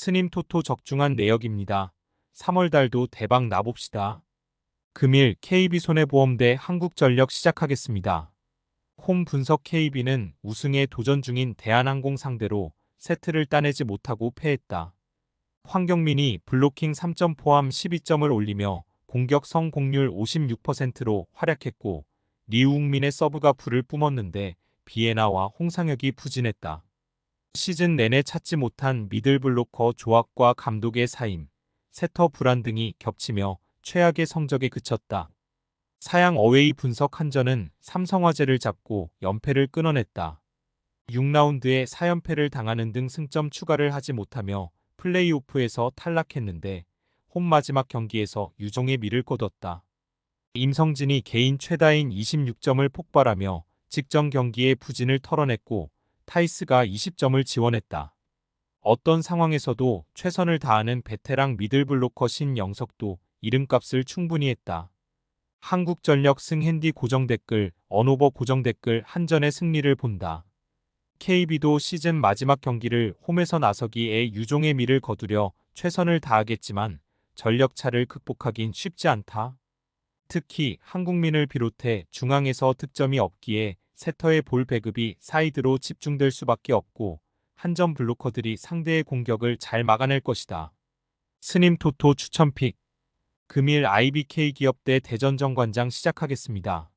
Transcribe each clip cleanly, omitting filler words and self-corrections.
스님 토토 적중한 내역입니다. 3월 달도 대박 나봅시다. 금일 KB손해보험대 한국전력 시작하겠습니다. 홈 분석 KB는 우승에 도전 중인 대한항공 상대로 세트를 따내지 못하고 패했다. 황경민이 블로킹 3점 포함 12점을 올리며 공격 성공률 56%로 활약했고 리우웅민의 서브가 불을 뿜었는데 비에나와 홍상혁이 부진했다. 시즌 내내 찾지 못한 미들블로커 조합과 감독의 사임, 세터 불안 등이 겹치며 최악의 성적에 그쳤다. 사양 어웨이 분석 한전은 삼성화재를 잡고 연패를 끊어냈다. 6라운드에 4연패를 당하는 등 승점 추가를 하지 못하며 플레이오프에서 탈락했는데 홈 마지막 경기에서 유종의 미를 거뒀다. 임성진이 개인 최다인 26점을 폭발하며 직전 경기의 부진을 털어냈고 타이스가 20점을 지원했다. 어떤 상황에서도 최선을 다하는 베테랑 미들블로커 신영석도 이름값을 충분히 했다. 한국전력 승핸디 고정 댓글, 언오버 고정 댓글 한전의 승리를 본다. KB도 시즌 마지막 경기를 홈에서 나서기에 유종의 미를 거두려 최선을 다하겠지만 전력차를 극복하긴 쉽지 않다. 특히 한국민을 비롯해 중앙에서 득점이 없기에 세터의 볼 배급이 사이드로 집중될 수밖에 없고 한전 블로커들이 상대의 공격을 잘 막아낼 것이다. 스님 토토 추천픽 금일 IBK 기업대 대전정관장 시작하겠습니다.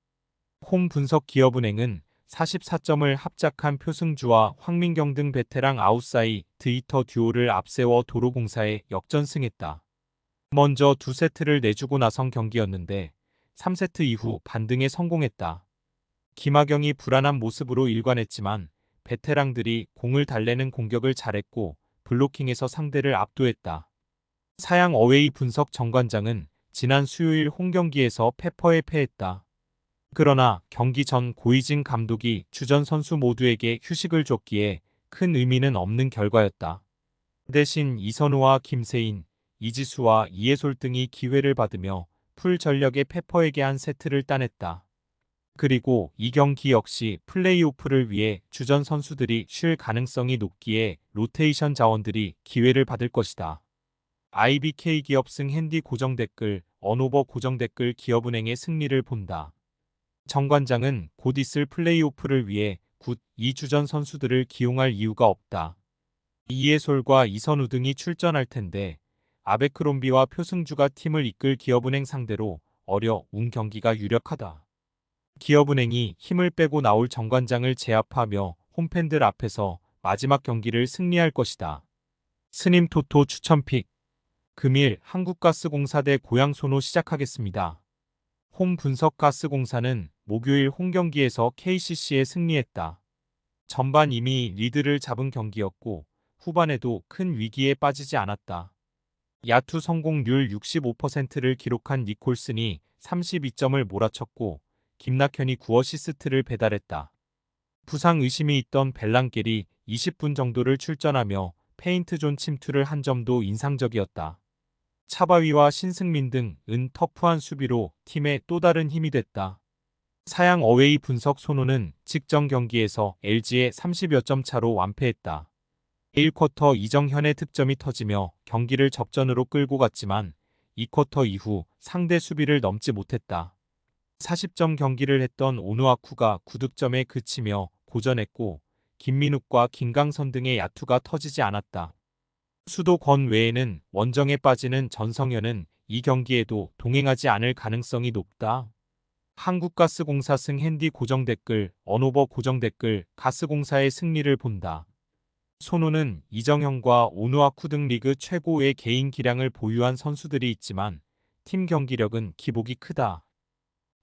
홈 분석 기업은행은 44점을 합작한 표승주와 황민경 등 베테랑 아웃사이 드히터 듀오를 앞세워 도로공사에 역전승했다. 먼저 2세트를 내주고 나선 경기였는데 3세트 이후 반등에 성공했다. 김하경이 불안한 모습으로 일관했지만 베테랑들이 공을 달래는 공격을 잘했고 블로킹에서 상대를 압도했다. 사양 어웨이 분석 정관장은 지난 수요일 홈경기에서 페퍼에 패했다. 그러나 경기 전 고이진 감독이 주전 선수 모두에게 휴식을 줬기에 큰 의미는 없는 결과였다. 대신 이선우와 김세인, 이지수와 이해솔 등이 기회를 받으며 풀 전력의 페퍼에게 한 세트를 따냈다. 그리고 이 경기 역시 플레이오프를 위해 주전 선수들이 쉴 가능성이 높기에 로테이션 자원들이 기회를 받을 것이다. IBK 기업승 핸디 고정 댓글, 언오버 고정 댓글 기업은행의 승리를 본다. 정관장은 곧 있을 플레이오프를 위해 굿 2주전 선수들을 기용할 이유가 없다. 이해솔과 이선우 등이 출전할 텐데 아베크롬비와 표승주가 팀을 이끌 기업은행 상대로 어려운 경기가 유력하다. 기업은행이 힘을 빼고 나올 정관장을 제압하며 홈팬들 앞에서 마지막 경기를 승리할 것이다. 스님 토토 추천픽 금일 한국가스공사 대 고양소노 시작하겠습니다. 홈 분석가스공사는 목요일 홈경기에서 KCC에 승리했다. 전반 이미 리드를 잡은 경기였고 후반에도 큰 위기에 빠지지 않았다. 야투 성공률 65%를 기록한 니콜슨이 32점을 몰아쳤고 김낙현이 9어시스트를 배달했다. 부상 의심이 있던 벨랑겔이 20분 정도를 출전하며 페인트존 침투를 한 점도 인상적이었다. 차바위와 신승민 등은 터프한 수비로 팀의 또 다른 힘이 됐다. 사양 어웨이 분석 손호는 직전 경기에서 LG에 30여 점 차로 완패했다. 1쿼터 이정현의 득점이 터지며 경기를 접전으로 끌고 갔지만 2쿼터 이후 상대 수비를 넘지 못했다. 40점 경기를 했던 오누아쿠가 9득점에 그치며 고전했고 김민욱과 김강선 등의 야투가 터지지 않았다. 수도권 외에는 원정에 빠지는 전성현은 이 경기에도 동행하지 않을 가능성이 높다. 한국가스공사 승 핸디 고정 댓글, 언오버 고정 댓글, 가스공사의 승리를 본다. 손호는 이정현과 오누아쿠 등 리그 최고의 개인 기량을 보유한 선수들이 있지만 팀 경기력은 기복이 크다.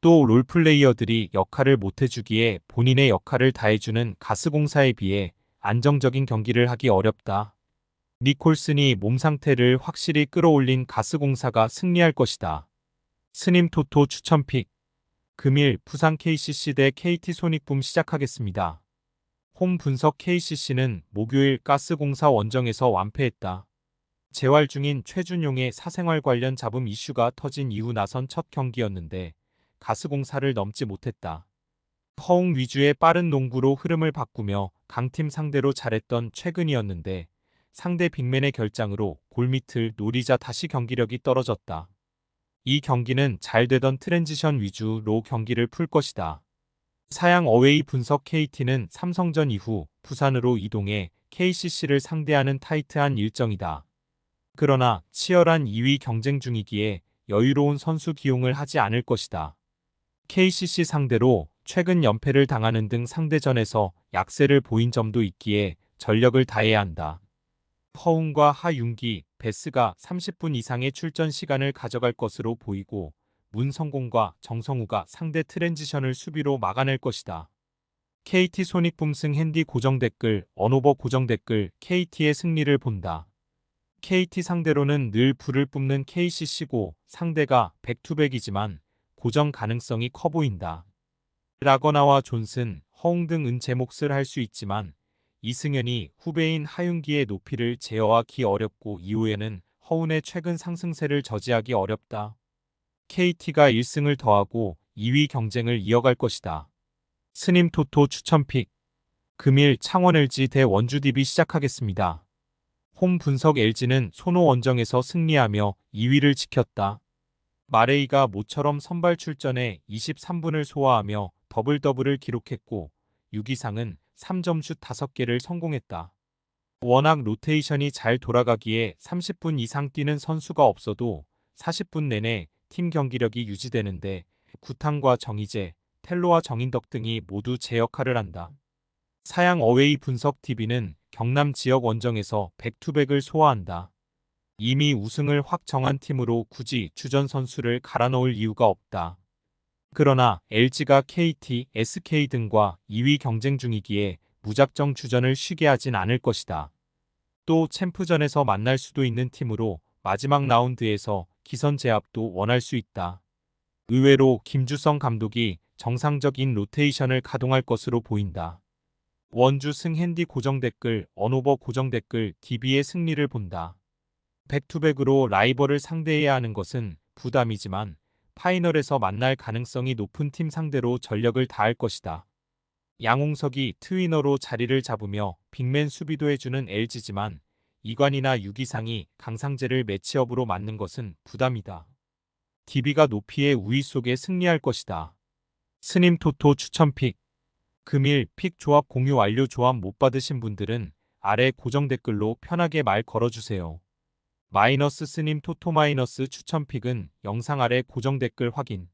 또 롤플레이어들이 역할을 못해주기에 본인의 역할을 다해주는 가스공사에 비해 안정적인 경기를 하기 어렵다. 니콜슨이 몸 상태를 확실히 끌어올린 가스공사가 승리할 것이다. 스님 토토 추천픽 금일 부산 KCC 대 KT 손익붐 시작하겠습니다. 홈 분석 KCC는 목요일 가스공사 원정에서 완패했다. 재활 중인 최준용의 사생활 관련 잡음 이슈가 터진 이후 나선 첫 경기였는데 가스공사를 넘지 못했다. 허웅 위주의 빠른 농구로 흐름을 바꾸며 강팀 상대로 잘했던 최근이었는데 상대 빅맨의 결장으로 골밑을 노리자 다시 경기력이 떨어졌다. 이 경기는 잘 되던 트랜지션 위주로 경기를 풀 것이다. 사양 어웨이 분석 KT는 삼성전 이후 부산으로 이동해 KCC를 상대하는 타이트한 일정이다. 그러나 치열한 2위 경쟁 중이기에 여유로운 선수 기용을 하지 않을 것이다. KCC 상대로 최근 연패를 당하는 등 상대전에서 약세를 보인 점도 있기에 전력을 다해야 한다. 허웅과 하윤기, 베스가 30분 이상의 출전 시간을 가져갈 것으로 보이고 문성곤과 정성우가 상대 트랜지션을 수비로 막아낼 것이다. KT 손익붐승 핸디 고정 댓글, 언오버 고정 댓글, KT의 승리를 본다. KT 상대로는 늘 불을 뿜는 KCC고 상대가 백투백이지만 고정 가능성이 커 보인다. 라거나와 존슨, 허웅 등은 제 몫을 할 수 있지만 이승현이 후배인 하윤기의 높이를 제어하기 어렵고 이후에는 허운의 최근 상승세를 저지하기 어렵다. KT가 1승을 더하고 2위 경쟁을 이어갈 것이다. 스님 토토 추천픽. 금일 창원 LG 대 원주 DB 시작하겠습니다. 홈 분석 LG는 손호 원정에서 승리하며 2위를 지켰다. 마레이가 모처럼 선발 출전해 23분을 소화하며 더블더블을 기록했고 유기상은 3점슛 5개를 성공했다. 워낙 로테이션이 잘 돌아가기에 30분 이상 뛰는 선수가 없어도 40분 내내 팀 경기력이 유지되는데 구탄과 정희재, 텔로와 정인덕 등이 모두 제 역할을 한다. 사양 어웨이 분석 TV는 경남 지역 원정에서 백투백을 소화한다. 이미 우승을 확 정한 팀으로 굳이 주전 선수를 갈아 넣을 이유가 없다. 그러나 LG가 KT, SK 등과 2위 경쟁 중이기에 무작정 주전을 쉬게 하진 않을 것이다. 또 챔프전에서 만날 수도 있는 팀으로 마지막 라운드에서 기선 제압도 원할 수 있다. 의외로 김주성 감독이 정상적인 로테이션을 가동할 것으로 보인다. 원주 승 핸디 고정 댓글, 언오버 고정 댓글, DB의 승리를 본다. 백투백으로 라이벌을 상대해야 하는 것은 부담이지만 파이널에서 만날 가능성이 높은 팀 상대로 전력을 다할 것이다. 양홍석이 트위너로 자리를 잡으며 빅맨 수비도 해주는 LG지만 이관이나 유기상이 강상재를 매치업으로 맞는 것은 부담이다. DB가 높이의 우위 속에 승리할 것이다. 스님 토토 추천픽. 금일 픽 조합 공유 완료. 조합 못 받으신 분들은 아래 고정 댓글로 편하게 말 걸어주세요. 마이너스 스님 토토 마이너스 추천픽은 영상 아래 고정 댓글 확인.